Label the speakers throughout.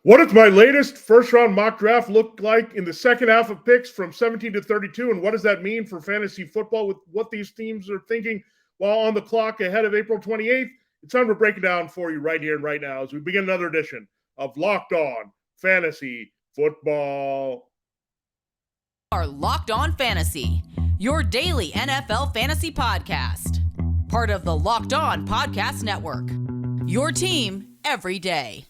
Speaker 1: What does my latest first-round mock draft look like in the second half of picks from 17 to 32, and what does that mean for fantasy football with what these teams are thinking while on the clock ahead of April 28th? It's time to break it down for you right here and right now as we begin another edition of Locked On Fantasy Football.
Speaker 2: Are Locked On Fantasy, your daily NFL fantasy podcast. Part of the Locked On Podcast Network, your team every day.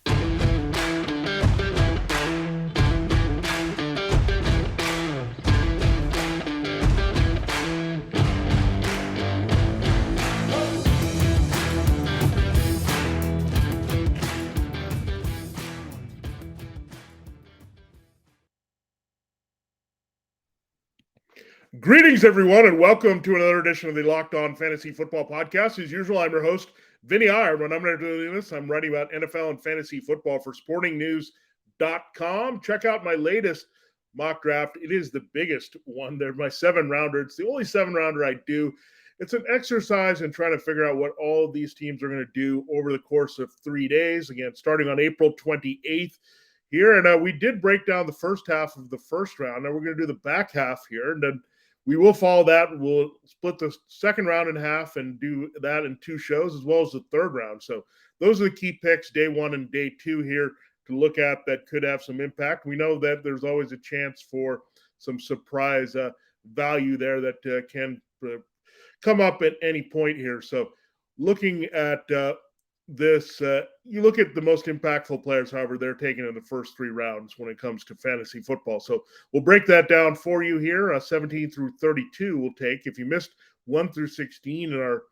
Speaker 1: Greetings, everyone, and welcome to another edition of the Locked On Fantasy Football Podcast. As usual, I'm your host, Vinnie Iyer. When I'm doing this, I'm writing about NFL and fantasy football for sportingnews.com. Check out my latest mock draft. It is the biggest one. They're my 7-rounder. It's the only 7-rounder I do. It's an exercise in trying to figure out what all of these teams are going to do over the course of 3 days. Again, starting on April 28th here. And we did break down the first half of the first round. Now we're going to do the back half here. And then we will follow that. We'll split the second round in half and do that in 2 shows, as well as the third round. So those are the key picks, day 1 and day 2 here to look at that could have some impact. We know that there's always a chance for some surprise value there that can come up at any point here. So looking at this, you look at the most impactful players, however, they're taken in the first 3 rounds when it comes to fantasy football. So we'll break that down for you here. 17 through 32 we'll take. If you missed 1 through 16 and our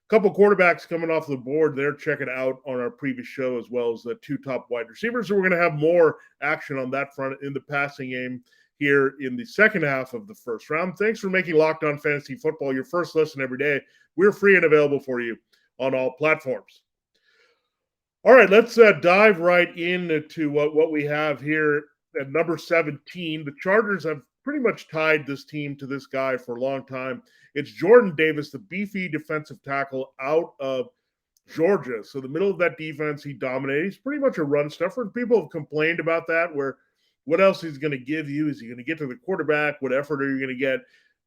Speaker 1: couple quarterbacks coming off the board there, check it out on our previous show, as well as the 2 top wide receivers. So we're going to have more action on that front in the passing game here in the second half of the first round. Thanks for making Locked On Fantasy Football your first listen every day. We're free and available for you on all platforms. All right, let's dive right into what we have here at number 17. The Chargers have pretty much tied this team to this guy for a long time. It's Jordan Davis, the beefy defensive tackle out of Georgia. So the middle of that defense, he dominated. He's pretty much a run stuffer. People have complained about that, where what else he's going to give you? Is he going to get to the quarterback? What effort are you going to get?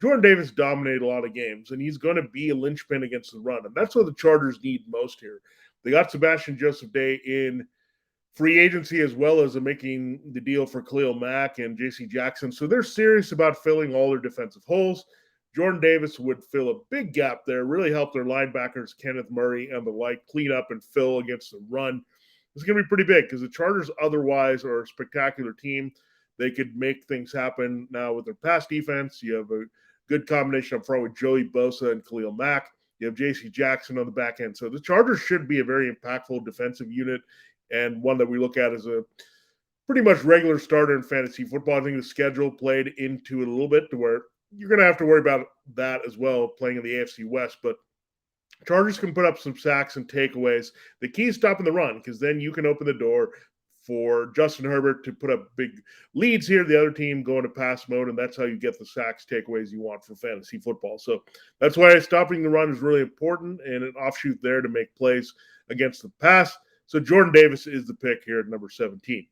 Speaker 1: Jordan Davis dominated a lot of games, and he's going to be a linchpin against the run. And that's what the Chargers need most here. They got Sebastian Joseph Day in free agency, as well as making the deal for Khalil Mack and J.C. Jackson. So they're serious about filling all their defensive holes. Jordan Davis would fill a big gap there, really help their linebackers, Kenneth Murray and the like, clean up and fill against the run. It's going to be pretty big because the Chargers otherwise are a spectacular team. They could make things happen now with their pass defense. You have a good combination up front with Joey Bosa and Khalil Mack. You have J.C. Jackson on the back end. So the Chargers should be a very impactful defensive unit and one that we look at as a pretty much regular starter in fantasy football. I think the schedule played into it a little bit to where you're going to have to worry about that as well, playing in the AFC West. But Chargers can put up some sacks and takeaways. The key is stopping the run, because then you can open the door for Justin Herbert to put up big leads here. The other team going to pass mode, and that's how you get the sacks, takeaways you want for fantasy football. So that's why stopping the run is really important, and an offshoot there to make plays against the pass. So Jordan Davis is the pick here at number 17.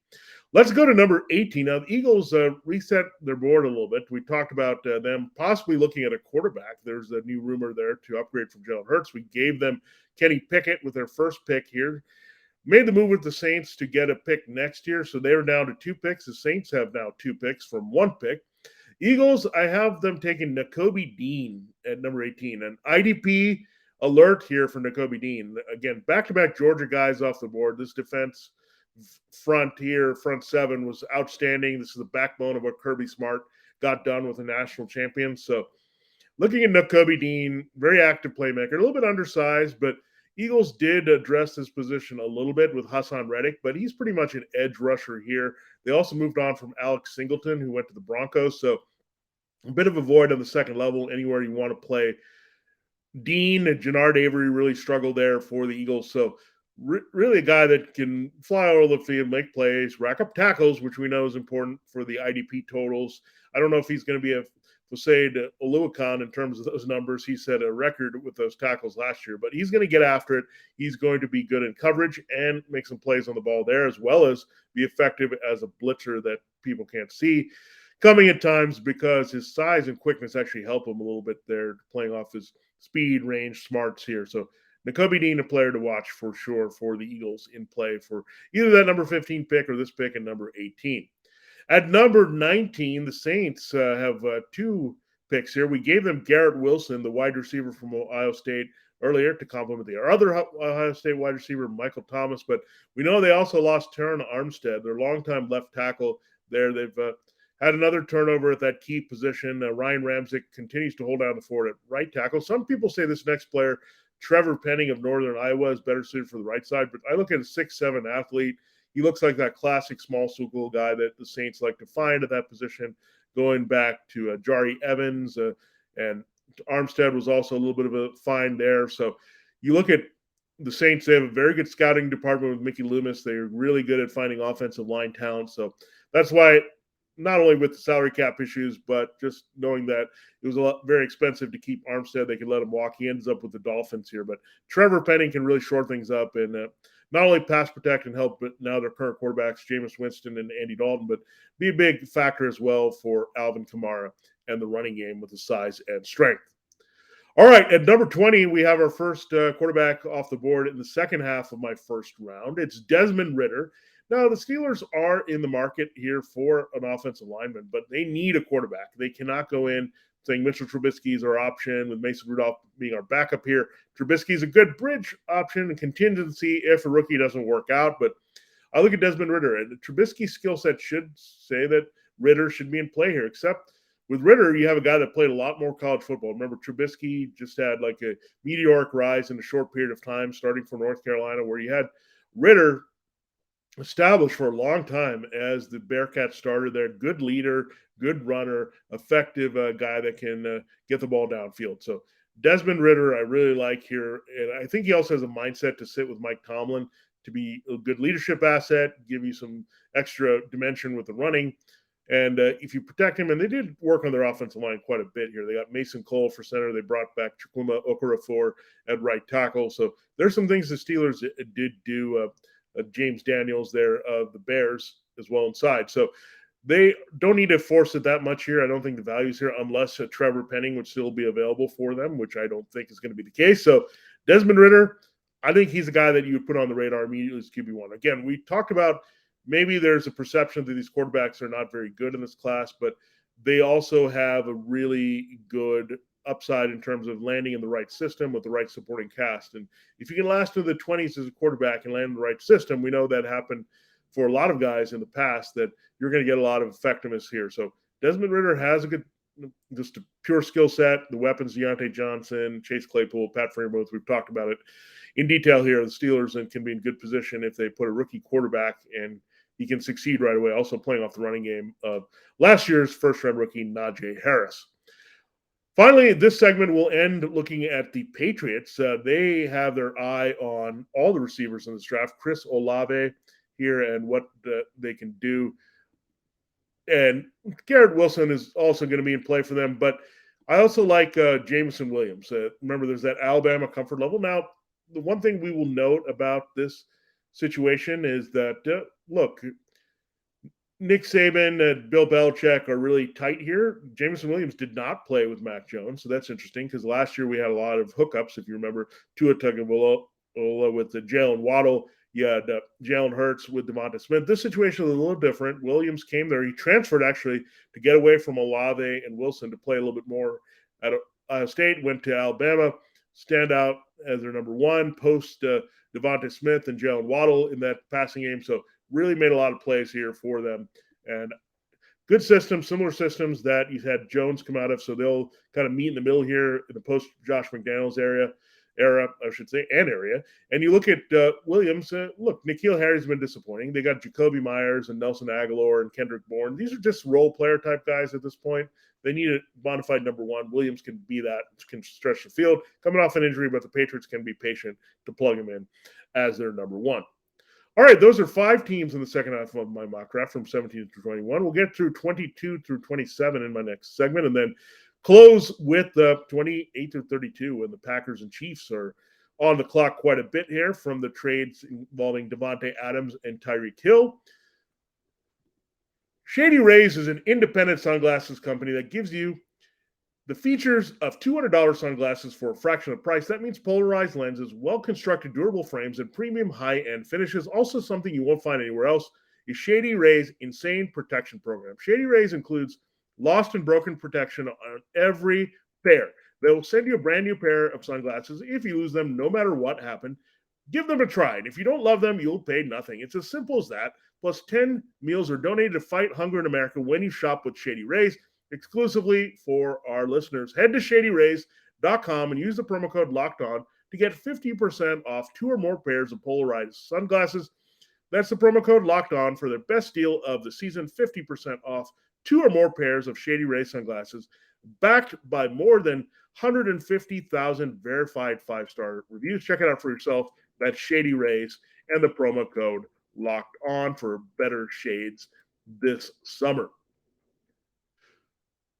Speaker 1: Let's go to number 18. Now, the Eagles reset their board a little bit. We talked about them possibly looking at a quarterback. There's a new rumor there to upgrade from Jalen Hurts. We gave them Kenny Pickett with their first pick here. Made the move with the Saints to get a pick next year, so they're down to 2 picks. The Saints have now 2 picks from 1 pick. Eagles, I have them taking Nakobe Dean at number 18. An IDP alert here for Nakobe Dean. Again, back-to-back Georgia guys off the board. This defense front here, front 7, was outstanding. This is the backbone of what Kirby Smart got done with the national champions. So looking at Nakobe Dean, very active playmaker, a little bit undersized, but Eagles did address this position a little bit with Hassan Reddick, but he's pretty much an edge rusher here. They also moved on from Alex Singleton, who went to the Broncos. So a bit of a void on the second level, anywhere you want to play. Dean and Jannard Avery really struggled there for the Eagles. So really a guy that can fly all over the field, make plays, rack up tackles, which we know is important for the IDP totals. I don't know if he's going to be a Fasaid Oluwakan in terms of those numbers. He set a record with those tackles last year, but he's going to get after it. He's going to be good in coverage and make some plays on the ball there, as well as be effective as a blitzer that people can't see coming at times, because his size and quickness actually help him a little bit there, playing off his speed, range, smarts here. So Nakobe Dean, a player to watch for sure for the Eagles in play for either that number 15 pick or this pick and number 18. At number 19, the Saints have two picks here. We gave them Garrett Wilson, the wide receiver from Ohio State, earlier to complement the other Ohio State wide receiver, Michael Thomas. But we know they also lost Terron Armstead, their longtime left tackle there. They've had another turnover at that key position. Ryan Ramczyk continues to hold down the fort at right tackle. Some people say this next player, Trevor Penning of Northern Iowa, is better suited for the right side, but I look at a 6'7" athlete. He looks like that classic small school guy that the Saints like to find at that position, going back to Jari Evans, and Armstead was also a little bit of a find there. So you look at the Saints, they have a very good scouting department with Mickey Loomis. They're really good at finding offensive line talent. So that's why, not only with the salary cap issues, but just knowing that it was very expensive to keep Armstead, they could let him walk. He ends up with the Dolphins here. But Trevor Penning can really shore things up and not only pass protect and help, but now their current quarterbacks, Jameis Winston and Andy Dalton, but be a big factor as well for Alvin Kamara and the running game with the size and strength. All right, at number 20, we have our first quarterback off the board in the second half of my first round. It's Desmond Ridder. Now, the Steelers are in the market here for an offensive lineman, but they need a quarterback. They cannot go in saying Mitchell Trubisky is our option, with Mason Rudolph being our backup here. Trubisky is a good bridge option and contingency if a rookie doesn't work out. But I look at Desmond Ridder, and Trubisky's skill set should say that Ridder should be in play here, except with Ridder, you have a guy that played a lot more college football. Remember, Trubisky just had like a meteoric rise in a short period of time, starting from North Carolina, where you had Ridder established for a long time as the Bearcat starter there. Good leader, good runner, effective guy that can get the ball downfield. So Desmond Ridder, I really like here. And I think he also has a mindset to sit with Mike Tomlin to be a good leadership asset, give you some extra dimension with the running. And if you protect him, and they did work on their offensive line quite a bit here. They got Mason Cole for center. They brought back Chukwuma Okorafor at right tackle. So there's some things the Steelers did do. James Daniels there of the Bears as well inside. So they don't need to force it that much here. I don't think the value's here, unless Trevor Penning would still be available for them, which I don't think is going to be the case. So Desmond Ridder, I think he's a guy that you would put on the radar immediately as QB1. Again, we talked about maybe there's a perception that these quarterbacks are not very good in this class, but they also have a really good upside in terms of landing in the right system with the right supporting cast. And if you can last in the 20s as a quarterback and land in the right system, we know that happened for a lot of guys in the past, that you're going to get a lot of effectiveness here. So Desmond Ridder has a good, just a pure skill set. The weapons, Deontay Johnson, Chase Claypool, Pat Freiermuth, we've talked about it in detail here. The Steelers and can be in good position if they put a rookie quarterback and he can succeed right away. Also playing off the running game of last year's first-round rookie, Najee Harris. Finally, this segment will end looking at the Patriots. They have their eye on all the receivers in this draft. Chris Olave here and what they can do. And Garrett Wilson is also going to be in play for them. But I also like Jameson Williams. Remember, there's that Alabama comfort level. Now, the one thing we will note about this situation is that, look, Nick Saban and Bill Belichick are really tight here. Jameson Williams did not play with Mac Jones, so that's interesting because last year we had a lot of hookups. If you remember, Tua Tagovailoa with the Jalen Waddle, you had Jalen Hurts with Devonta Smith. This situation is a little different. Williams came there. He transferred actually to get away from Olave and Wilson to play a little bit more at Ohio State, went to Alabama, stand out as their number one, post Devonta Smith and Jalen Waddle in that passing game. So really made a lot of plays here for them. And good systems, similar systems that you had Jones come out of. So they'll kind of meet in the middle here in the post Josh McDaniels era, I should say, and area. And you look at Williams, look, N'Keal Harry's been disappointing. They got Jacoby Myers and Nelson Aguilar and Kendrick Bourne. These are just role player type guys at this point. They need a bona fide number one. Williams can be that, can stretch the field, coming off an injury, but the Patriots can be patient to plug him in as their number one. All right, those are 5 teams in the second half of my mock draft from 17 through 21. We'll get through 22 through 27 in my next segment, and then close with the 28-32 when the Packers and Chiefs are on the clock quite a bit here from the trades involving Devontae Adams and Tyreek Hill. Shady Rays is an independent sunglasses company that gives you the features of $200 sunglasses for a fraction of the price. That means polarized lenses, well-constructed durable frames, and premium high-end finishes. Also something you won't find anywhere else is Shady Rays' Insane Protection Program. Shady Rays includes lost and broken protection on every pair. They will send you a brand new pair of sunglasses if you lose them, no matter what happened. Give them a try. And if you don't love them, you'll pay nothing. It's as simple as that. Plus 10 meals are donated to fight hunger in America when you shop with Shady Rays. Exclusively for our listeners, head to shadyrays.com and use the promo code LOCKEDON to get 50% off 2 or more pairs of polarized sunglasses. That's the promo code LOCKEDON for the best deal of the season, 50% off 2 or more pairs of Shady Rays sunglasses, backed by more than 150,000 verified 5-star reviews. Check it out for yourself. That's Shady Rays and the promo code LOCKEDON for better shades this summer.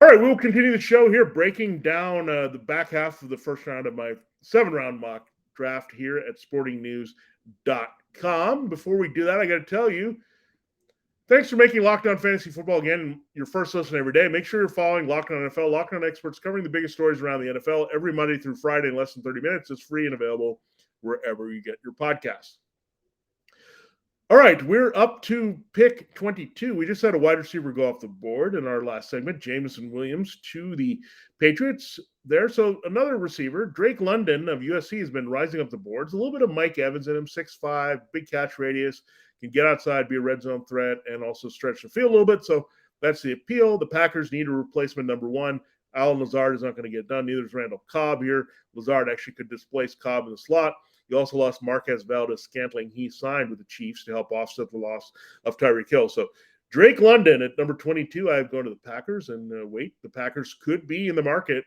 Speaker 1: All right, we'll continue the show here, breaking down the back half of the first round of my 7-round mock draft here at sportingnews.com. Before we do that, I got to tell you, thanks for making Locked On Fantasy Football again your first listen every day. Make sure you're following Locked On NFL, Locked On Experts, covering the biggest stories around the NFL every Monday through Friday in less than 30 minutes. It's free and available wherever you get your podcasts. All right, we're up to pick 22. We just had a wide receiver go off the board in our last segment, Jameson Williams to the Patriots there. So another receiver, Drake London of USC, has been rising up the boards. A little bit of Mike Evans in him, 6'5", big catch radius, can get outside, be a red zone threat, and also stretch the field a little bit. So that's the appeal. The Packers need a replacement number one. Alan Lazard is not going to get done. Neither is Randall Cobb here. Lazard actually could displace Cobb in the slot. You also lost Marquez Valdez-Scantling. He signed with the Chiefs to help offset the loss of Tyreek Hill. So Drake London at number 22, I've gone to the Packers. And the Packers could be in the market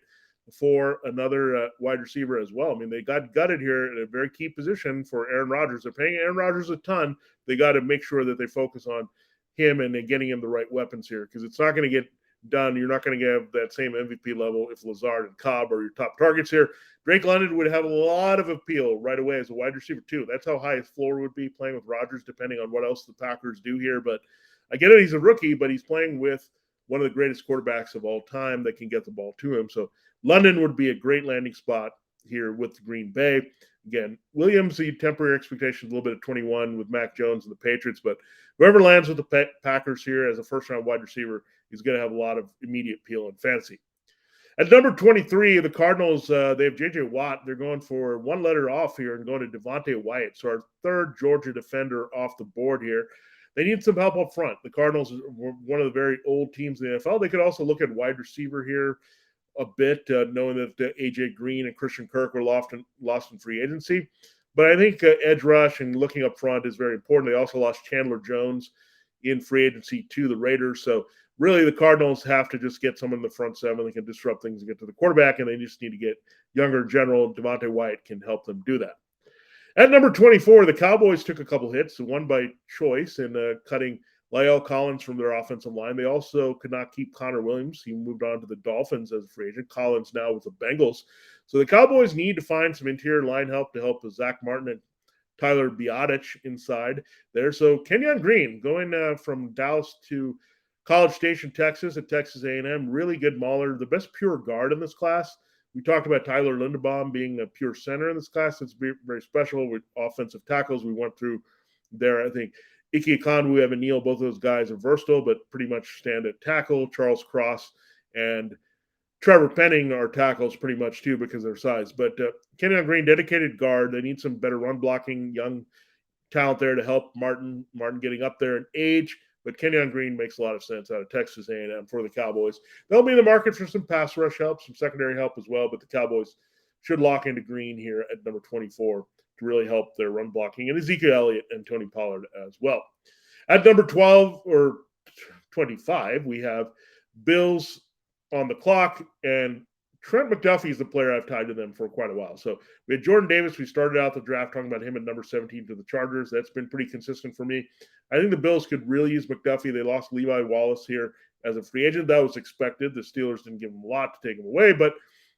Speaker 1: for another wide receiver as well. I mean, they got gutted here in a very key position for Aaron Rodgers. They're paying Aaron Rodgers a ton. They got to make sure that they focus on him and getting him the right weapons here, because it's not going to get done. You're not going to get that same MVP level if Lazard and Cobb are your top targets here. Drake London would have a lot of appeal right away as a wide receiver too. That's how high his floor would be, playing with Rodgers, depending on what else the Packers do here. But I get it, he's a rookie, but he's playing with one of the greatest quarterbacks of all time that can get the ball to him. So London would be a great landing spot here with Green Bay. Again, Williams, the temporary expectations, a little bit of 21 with Mac Jones and the Patriots, but whoever lands with the Packers here as a first-round wide receiver is going to have a lot of immediate appeal in fantasy. At number 23, the Cardinals, they have J.J. Watt. They're going for one letter off here and going to Devontae Wyatt. So our third Georgia defender off the board here. They need some help up front. The Cardinals were one of the very old teams in the NFL. They could also look at wide receiver here a bit, knowing that A.J. Green and Christian Kirk were lost in free agency. But I think edge rush and looking up front is very important. They also lost Chandler Jones in free agency to the Raiders. So really the Cardinals have to just get someone in the front seven that can disrupt things and get to the quarterback, and they just need to get younger general. Devontae Wyatt can help them do that. At number 24, the Cowboys took a couple hits, one by choice in cutting La'el Collins from their offensive line. They also could not keep Connor Williams. He moved on to the Dolphins as a free agent. Collins now with the Bengals. So the Cowboys need to find some interior line help to help Zach Martin and Tyler Biadasz inside there. So Kenyon Green going from Dallas to College Station, Texas at Texas A&M. Really good mauler, the best pure guard in this class. We talked about Tyler Linderbaum being a pure center in this class. It's very special with offensive tackles. We went through there, I think. Ike Ekwonu, Evan Neal, both of those guys are versatile, but pretty much stand at tackle. Charles Cross and Trevor Penning are tackles pretty much too because of their size. But Kenyon Green, dedicated guard. They need some better run blocking, young talent there to help Martin getting up there in age. But Kenyon Green makes a lot of sense out of Texas A&M for the Cowboys. They'll be in the market for some pass rush help, some secondary help as well, but the Cowboys should lock into Green here at number 24 to really help their run blocking, and Ezekiel Elliott and Tony Pollard as well. At number 12 or 25, we have Bills on the clock, and Trent McDuffie is the player I've tied to them for quite a while. So we had Jordan Davis. We started out the draft talking about him at number 17 to the Chargers. That's been pretty consistent for me. I think the Bills could really use McDuffie. They lost Levi Wallace here as a free agent. That was expected. The Steelers didn't give him a lot to take him away, but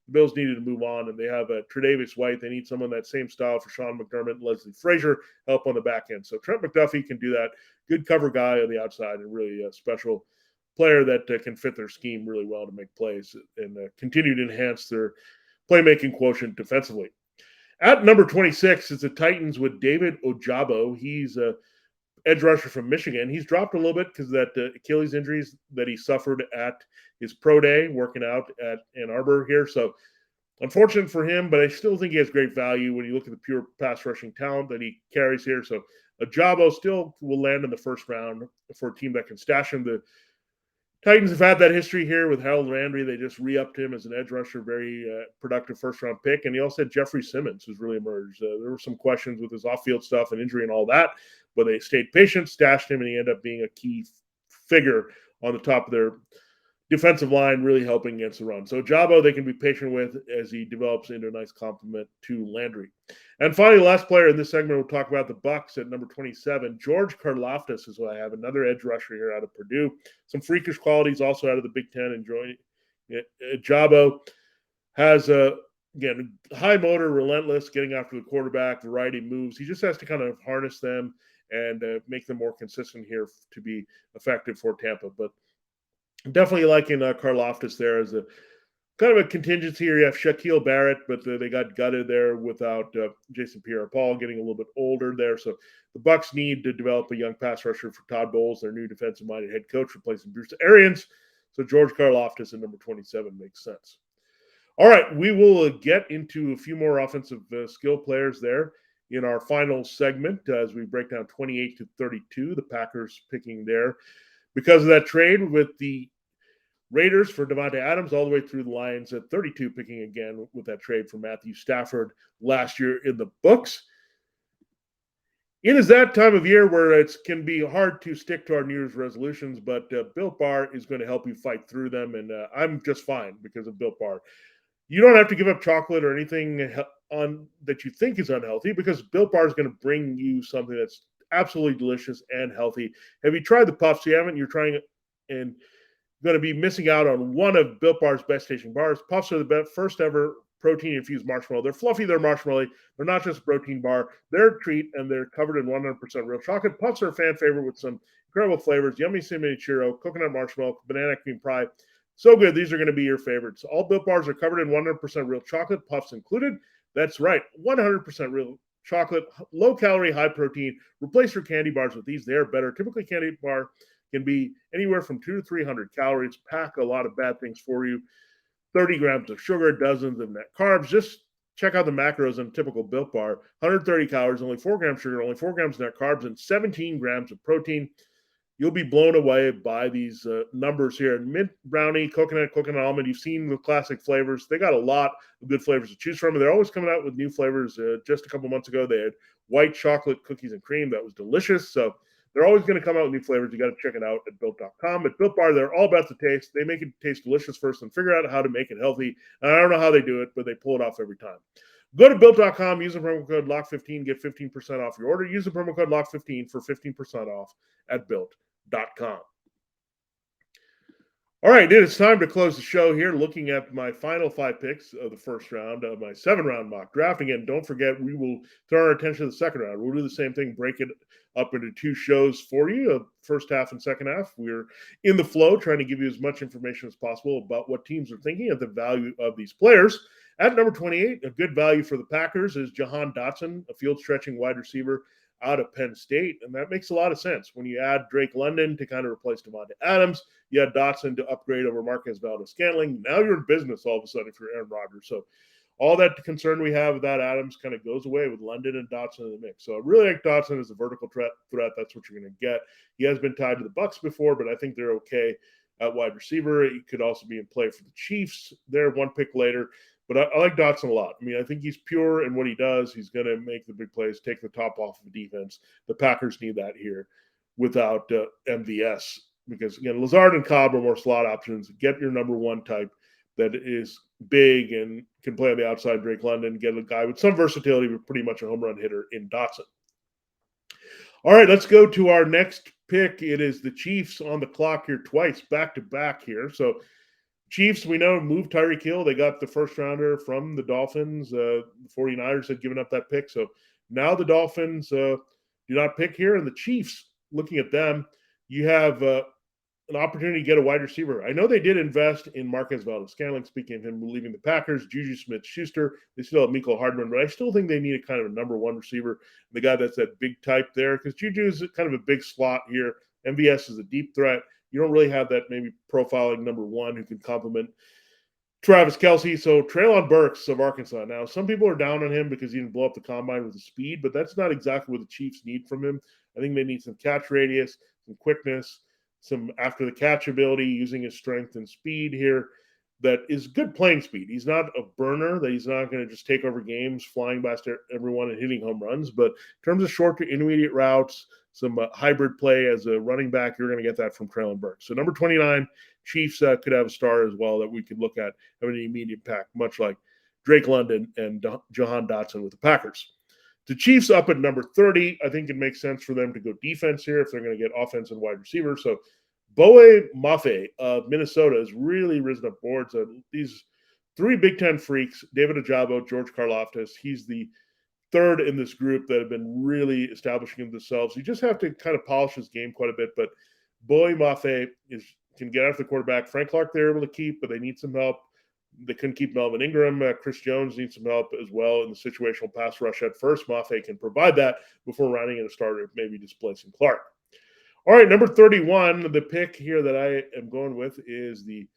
Speaker 1: the Bills needed to move on, and they have Tre'Davious White. They need someone that same style for Sean McDermott and Leslie Frazier, help on the back end. So Trent McDuffie can do that. Good cover guy on the outside and really a special player that can fit their scheme really well to make plays and continue to enhance their playmaking quotient defensively. At number 26 is the Titans with David Ojabo. He's a edge rusher from Michigan. He's dropped a little bit because of that Achilles injuries that he suffered at his pro day working out at Ann Arbor here. So unfortunate for him, but I still think he has great value when you look at the pure pass rushing talent that he carries here. So Ojabo still will land in the first round for a team that can stash him. The Titans have had that history here with Harold Landry. They just re-upped him as an edge rusher, very productive first-round pick. And he also had Jeffrey Simmons, who's really emerged. There were some questions with his off-field stuff and injury and all that, but they stayed patient, stashed him, and he ended up being a key figure on the top of their defensive line, really helping against the run. So Jabo, they can be patient with as he develops into a nice complement to Landry. And finally, last player in this segment, we'll talk about the Bucs at number 27. George Karlaftis is what I have, another edge rusher here out of Purdue. Some freakish qualities also out of the Big Ten. Enjoying Jabo has again, high motor, relentless, getting after the quarterback, variety of moves. He just has to kind of harness them and make them more consistent here to be effective for Tampa. But definitely liking Karlaftis there as a kind of a contingency here. You have Shaquille Barrett, but they got gutted there without Jason Pierre-Paul getting a little bit older there. So the Bucs need to develop a young pass rusher for Todd Bowles, their new defensive-minded head coach, replacing Bruce Arians. So George Karlaftis at number 27 makes sense. All right, we will get into a few more offensive skill players there in our final segment as we break down 28-32, the Packers picking there because of that trade with the Raiders for Davante Adams all the way through the Lions at 32, picking again with that trade for Matthew Stafford last year in the books. It is that time of year where it can be hard to stick to our New Year's resolutions, but Built Bar is going to help you fight through them, and I'm just fine because of Built Bar. You don't have to give up chocolate or anything on that you think is unhealthy because Built Bar is going to bring you something that's absolutely delicious and healthy. Have you tried the Puffs? You haven't? You're trying it and going to be missing out on one of Built Bar's best tasting bars. Puffs are the first ever protein-infused marshmallow. They're fluffy, they're marshmallowy. They're not just a protein bar. They're a treat, and they're covered in 100% real chocolate. Puffs are a fan favorite with some incredible flavors. Yummy cinnamon churro, coconut marshmallow, banana cream pie. So good. These are going to be your favorites. All Built Bars are covered in 100% real chocolate, Puffs included. That's right, 100% real chocolate, low calorie, high protein. Replace your candy bars with these. They're better. Typically, candy bar can be anywhere from 200 to 300 calories, pack a lot of bad things for you. 30 grams of sugar, dozens of net carbs. Just check out the macros in a typical Built Bar. 130 calories, only 4 grams sugar, only 4 grams net carbs, and 17 grams of protein. You'll be blown away by these numbers here. Mint brownie, coconut almond. You've seen the classic flavors. They got a lot of good flavors to choose from. And they're always coming out with new flavors. Just a couple months ago, they had white chocolate cookies and cream. That was delicious. So they're always going to come out with new flavors. You got to check it out at Built.com. At Built Bar, they're all about the taste. They make it taste delicious first and figure out how to make it healthy. And I don't know how they do it, but they pull it off every time. Go to Built.com, use the promo code LOCK15, get 15% off your order. Use the promo code LOCK15 for 15% off at Built.com. All right, it's time to close the show here, looking at my final 5 picks of the first round of my 7-round mock draft. Again, don't forget, we will turn our attention to the second round. We'll do the same thing, break it up into 2 shows for you, first half and second half. We're in the flow, trying to give you as much information as possible about what teams are thinking and the value of these players. At number 28, a good value for the Packers is Jahan Dotson, a field-stretching wide receiver out of Penn State, and that makes a lot of sense. When you add Drake London to kind of replace Davante Adams, you had Dotson to upgrade over Marquez Valdes-Scantling. Now you're in business all of a sudden if you're Aaron Rodgers. So all that concern we have with that Adams kind of goes away with London and Dotson in the mix. So I really like Dotson as a vertical threat. That's what you're going to get. He has been tied to the Bucs before, but I think they're okay at wide receiver. He could also be in play for the Chiefs. They're 1 pick later. But I like Dotson a lot. I mean, I think he's pure in what he does. He's going to make the big plays, take the top off of the defense. The Packers need that here without MVS because, again, Lazard and Cobb are more slot options. Get your number 1 type that is big and can play on the outside, Drake London, get a guy with some versatility, but pretty much a home run hitter in Dotson. All right, let's go to our next pick, it is the Chiefs on the clock here twice, back-to-back here. So Chiefs, we know, moved Tyreek Hill. They got the first rounder from the Dolphins. The 49ers had given up that pick. So now the Dolphins do not pick here. And the Chiefs, looking at them, you have an opportunity to get a wide receiver. I know they did invest in Marquez Valdes-Scantling, speaking of him leaving the Packers, Juju Smith-Schuster. They still have Mecole Hardman, but I still think they need a kind of a number one receiver, the guy that's that big type there, because Juju is kind of a big slot here. MVS is a deep threat. You don't really have that maybe profiling number one who can complement Travis Kelce. So Treylon Burks of Arkansas. Now, some people are down on him because he didn't blow up the combine with the speed, but that's not exactly what the Chiefs need from him. I think they need some catch radius, some quickness, some after the catch ability, using his strength and speed here. That is good playing speed. He's not a burner, that he's not going to just take over games, flying past everyone and hitting home runs. But in terms of short to intermediate routes, some hybrid play as a running back, you're going to get that from Treylon Burks. So number 29, Chiefs could have a star as well that we could look at having an immediate impact, much like Drake London and Jahan Dotson with the Packers. The Chiefs up at number 30, I think it makes sense for them to go defense here if they're going to get offense and wide receiver. So Boye Mafe of Minnesota has really risen up boards. These three Big Ten freaks, David Ojabo, George Karlaftis, he's the third in this group that have been really establishing themselves. You just have to kind of polish his game quite a bit, but Boye Mafe can get after the quarterback. Frank Clark they're able to keep, but they need some help. They couldn't keep Melvin Ingram. Chris Jones needs some help as well in the situational pass rush at first. Mafe can provide that before rounding in a starter, maybe displacing Clark. All right, number 31, the pick here that I am going with is the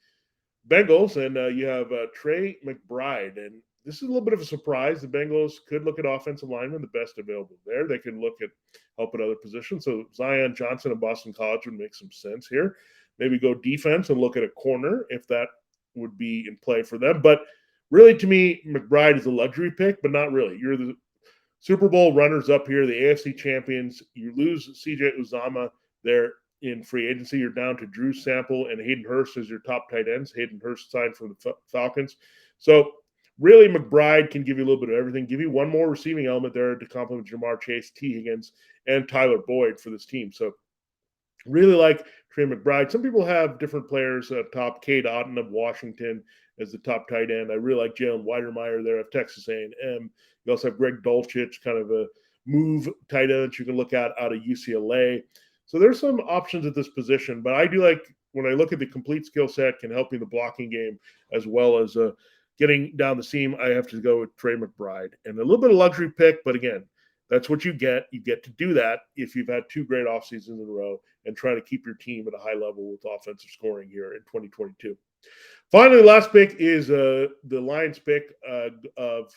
Speaker 1: Bengals, and you have Trey McBride. And this is a little bit of a surprise. The Bengals could look at offensive linemen, the best available there. They can look at help at other positions. So Zion Johnson of Boston College would make some sense here. Maybe go defense and look at a corner if that would be in play for them. But really, to me, McBride is a luxury pick, but not really. You're the Super Bowl runners up here, the AFC champions. You lose C.J. Uzomah there in free agency. You're down to Drew Sample and Hayden Hurst as your top tight ends. Hayden Hurst signed from the Falcons. So really, McBride can give you a little bit of everything, give you one more receiving element there to complement Jamar Chase, T. Higgins, and Tyler Boyd for this team. So really like Trey McBride. Some people have different players up top. Cade Otton of Washington as the top tight end. I really like Jalen Weidermeyer there of Texas A&M. You also have Greg Dulcich, kind of a move tight end that you can look at out of UCLA. So there's some options at this position, but I do like when I look at the complete skill set, can help you in the blocking game as well as getting down the seam. I have to go with Trey McBride and a little bit of luxury pick, but again, that's what you get. You get to do that if you've had two great off seasons in a row and try to keep your team at a high level with offensive scoring here in 2022. Finally, the last pick is the Lions pick of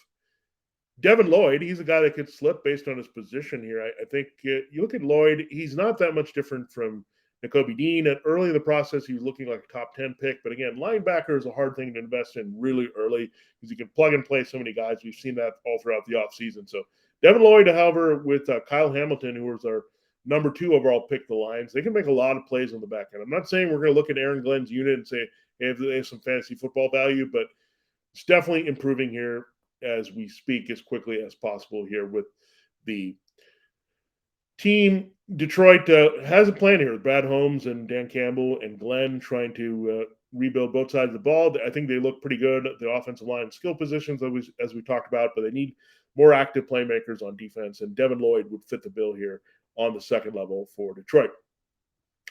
Speaker 1: Devin Lloyd. He's a guy that could slip based on his position here. I think you look at Lloyd, he's not that much different from Nakobe Dean. And early in the process, he was looking like a top 10 pick. But again, linebacker is a hard thing to invest in really early because you can plug and play so many guys. We've seen that all throughout the offseason. So Devin Lloyd, however, with Kyle Hamilton, who was our number 2 overall pick, the Lions, they can make a lot of plays on the back end. I'm not saying we're going to look at Aaron Glenn's unit and say, hey, they have some fantasy football value, but it's definitely improving here as we speak as quickly as possible here with the team. Detroit has a plan here with Brad Holmes and Dan Campbell and Glenn trying to rebuild both sides of the ball. I think they look pretty good at the offensive line skill positions as we talked about, but they need more active playmakers on defense, and Devin Lloyd would fit the bill here on the second level for Detroit.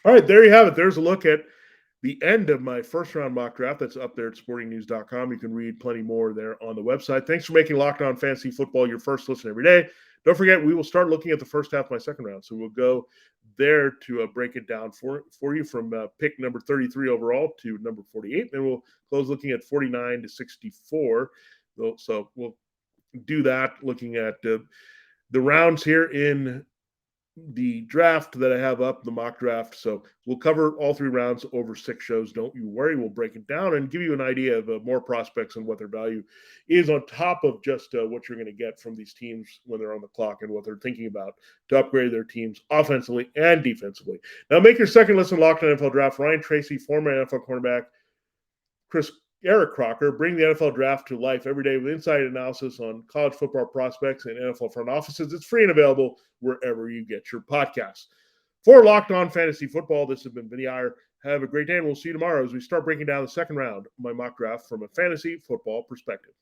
Speaker 1: All right, there you have it. There's a look at the end of my first round mock draft. That's up there at sportingnews.com. You can read plenty more there on the website. Thanks for making Locked On Fantasy Football your first listen every day. Don't forget, we will start looking at the first half of my second round. So we'll go there to break it down for you from pick number 33 overall to number 48. Then we'll close looking at 49 to 64. So we'll do that looking at the rounds here in the draft that I have up, the mock draft. So we'll cover all 3 rounds over 6 shows. Don't you worry. We'll break it down and give you an idea of more prospects and what their value is on top of just what you're going to get from these teams when they're on the clock and what they're thinking about to upgrade their teams offensively and defensively. Now make your second listen Locked On NFL Draft. Ryan Tracy, former NFL cornerback, Eric Crocker, bring the NFL Draft to life every day with insight analysis on college football prospects and NFL front offices. It's free and available wherever you get your podcasts. For Locked On Fantasy Football, this has been Vinnie Iyer. Have a great day, and we'll see you tomorrow as we start breaking down the second round of my mock draft from a fantasy football perspective.